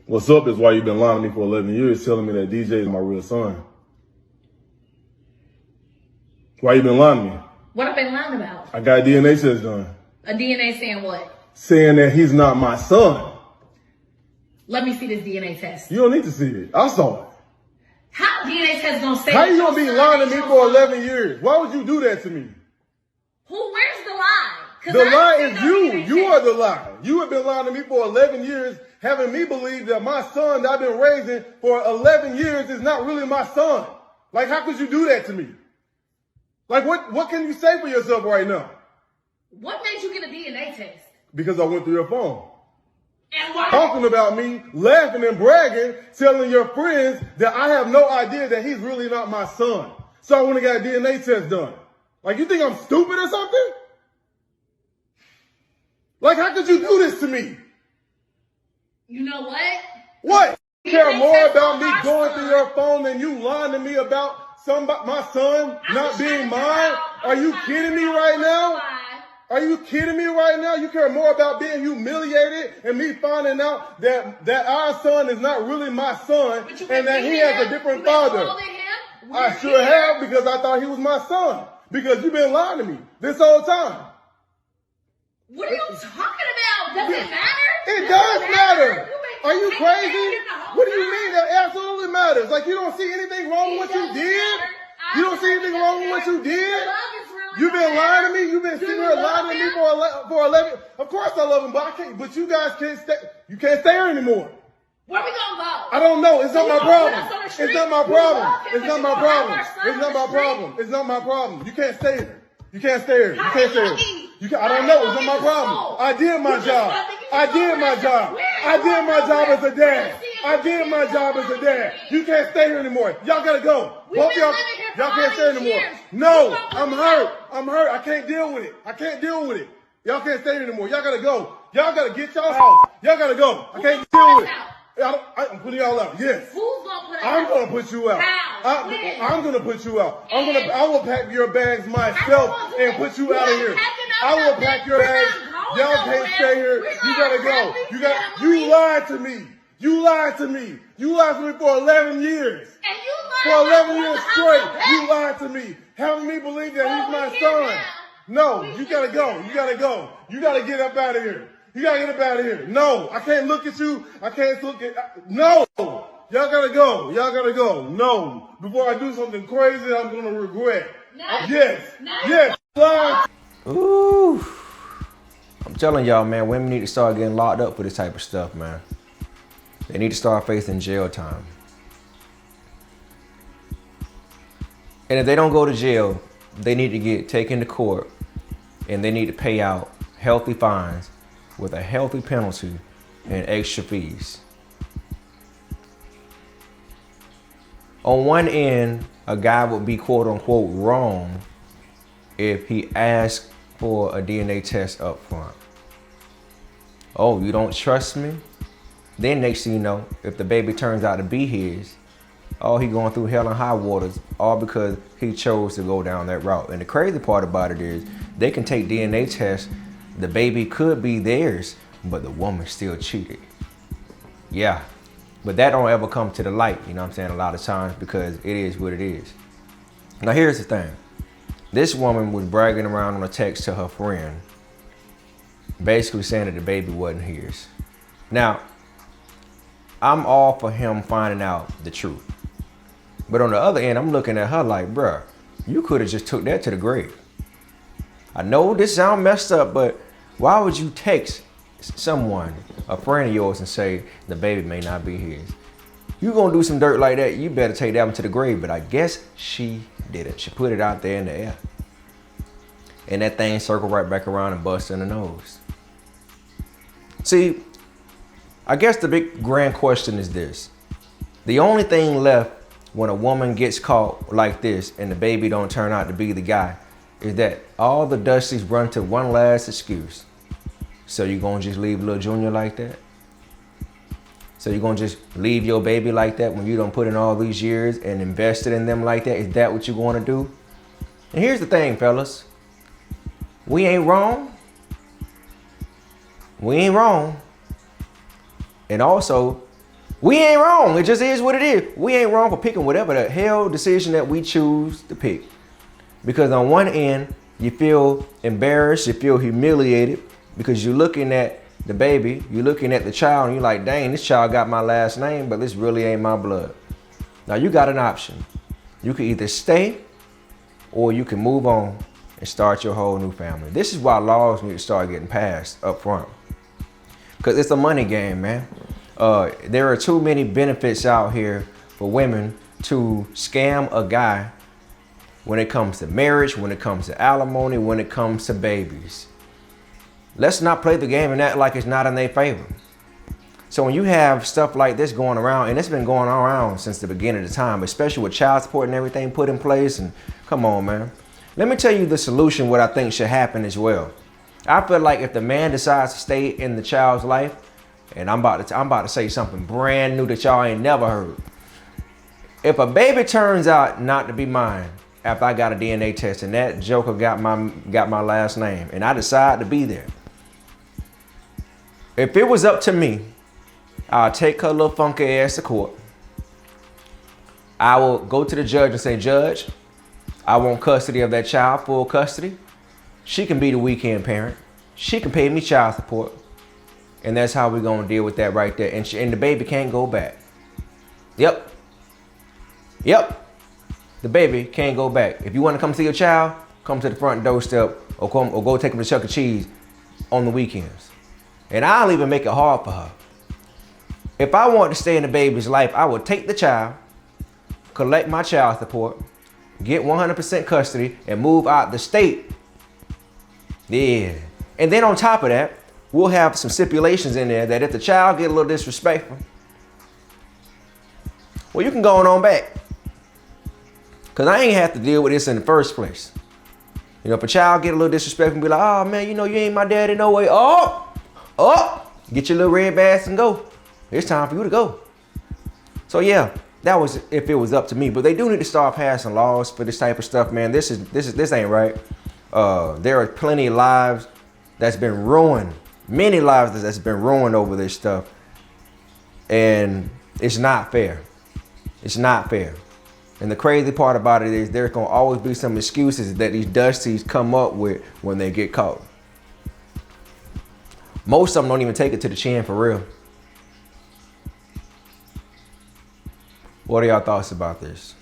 What's up is why you've been lying to me for 11 years telling me that DJ is my real son. Why you been lying to me? What I've been lying about? I got a DNA test done. A DNA saying what? Saying that he's not my son. Let me see this DNA test. You don't need to see it. I saw it. How DNA test gonna say? How you gonna be lying to me for 11 years? Why would you do that to me? Where's the lie? The lie is you. You are the lie. You have been lying to me for 11 years, having me believe that my son that I've been raising for 11 years is not really my son. Like, how could you do that to me? Like, what can you say for yourself right now? What made you get a DNA test? Because I went through your phone. And why? Talking about me, laughing and bragging, telling your friends that I have no idea that he's really not my son. So I went and got a DNA test done. Like, you think I'm stupid or something? Like, how could you do this to me? You know what? What? You care more about me going through your phone than you lying to me about my son not being mine? Are you kidding me right now? Are you kidding me right now? You care more about being humiliated and me finding out that our son is not really my son and that he has a different father. I sure have, because I thought he was my son. Because you've been lying to me this whole time. What are you talking about? Does it matter? It does matter. Are you crazy? What do you mean? That absolutely matters. Like, you don't see anything wrong with what you did? You don't see anything wrong with what you did? You've been lying to me. You've been sitting here lying to me for 11. Of course I love him, but I can't. But you guys can't stay. You can't stay here anymore. Where we gonna go? I don't know. It's not my problem. It's not my problem. It's not my problem. It's not my problem. It's not my problem. You can't stay here. You can't stay here. You can't stay here. I don't know. It's not my problem. I did my job. I did my job. I did my job as a dad. I did my job as a dad. You can't stay here anymore. Y'all gotta go. Both y'all can't stay anymore. No, I'm hurt. I'm hurt. I can't deal with it. I can't deal with it. Y'all can't stay here anymore. Y'all gotta go. Y'all gotta get y'all house. Y'all gotta go. I can't deal with it. I'm putting y'all out. Yes. Who's gonna put us I'm out? gonna put you out. How? I'm gonna put you out. I will pack your bags myself and put you out of here. I will pack your bags. Y'all can't stay here. You gotta go. You lied to me. You lied to me. You lied to me for 11 years. And you For lied 11 years straight, you lied to me, having me believe that he's my son. No, you gotta go. You gotta go. You gotta get up out of here. You gotta get up out of here. No, I can't look at you. I can't look at. No, y'all gotta go. Y'all gotta go. No, before I do something crazy, I'm gonna regret. No. Yes. Yes. Lie. Ooh. I'm telling y'all, man, women need to start getting locked up for this type of stuff, man. They need to start facing jail time. And if they don't go to jail, they need to get taken to court and they need to pay out healthy fines with a healthy penalty and extra fees. On one end, a guy would be quote unquote wrong if he asked for a DNA test up front. Oh, you don't trust me? Then next thing you know, if the baby turns out to be his, oh, he going through hell and high waters, all because he chose to go down that route. And the crazy part about it is they can take DNA tests, the baby could be theirs, but the woman still cheated. Yeah, but that don't ever come to the light, you know what I'm saying, a lot of times, because it is what it is. Now here's the thing. This woman was bragging around on a text to her friend, basically saying that the baby wasn't his. Now, I'm all for him finding out the truth. But on the other end, I'm looking at her like, bruh, you could have just took that to the grave. I know this sounds messed up, but why would you text someone, a friend of yours, and say the baby may not be his? You gonna do some dirt like that, you better take that one to the grave. But I guess she did it. She put it out there in the air. And that thing circled right back around and busted in the nose. See, I guess the big grand question is this. The only thing left when a woman gets caught like this and the baby don't turn out to be the guy is that all the Dusties run to one last excuse. So you gonna just leave little Junior like that? So you gonna just leave your baby like that when you done put in all these years and invested in them like that? Is that what you wanna do? And here's the thing, fellas. We ain't wrong. We ain't wrong. And also, we ain't wrong. It just is what it is. We ain't wrong for picking whatever the hell decision that we choose to pick. Because on one end, you feel embarrassed, you feel humiliated because you're looking at the baby, you're looking at the child, and you're like, dang, this child got my last name, but this really ain't my blood. Now you got an option. You can either stay or you can move on and start your whole new family. This is why laws need to start getting passed up front. Because it's a money game, man. There are too many benefits out here for women to scam a guy when it comes to marriage, when it comes to alimony, when it comes to babies. Let's not play the game and act like it's not in their favor. So when you have stuff like this going around, and it's been going around since the beginning of the time, especially with child support and everything put in place, and come on, man. Let me tell you the solution, what I think should happen as well. I feel like if the man decides to stay in the child's life, and I'm about to say something brand new that y'all ain't never heard. If a baby turns out not to be mine after I got a DNA test and that joker got my last name and I decide to be there, if it was up to me, I'll take her little funky ass to court. I will go to the judge and say, Judge, I want custody of that child, full custody. She can be the weekend parent. She can pay me child support. And that's how we're going to deal with that right there. And the baby can't go back. Yep. The baby can't go back. If you want to come see your child, come to the front doorstep or go take him to Chuck E. Cheese on the weekends. And I'll even make it hard for her. If I want to stay in the baby's life, I would take the child, collect my child support, get 100% custody, and move out the state. Yeah. And then on top of that, we'll have some stipulations in there that if the child get a little disrespectful, well, you can go on back. Because I ain't have to deal with this in the first place. You know, if a child get a little disrespectful and be like, oh man, you ain't my daddy no way. Get your little red bass and go. It's time for you to go. So yeah, that was if it was up to me. But they do need to start passing laws for this type of stuff, man. This ain't right. There are plenty of lives that's been ruined. Many lives that's been ruined over this stuff. And it's not fair. It's not fair. And the crazy part about it is there's going to always be some excuses that these dusties come up with when they get caught. Most of them don't even take it to the chin for real. What are y'all thoughts about this?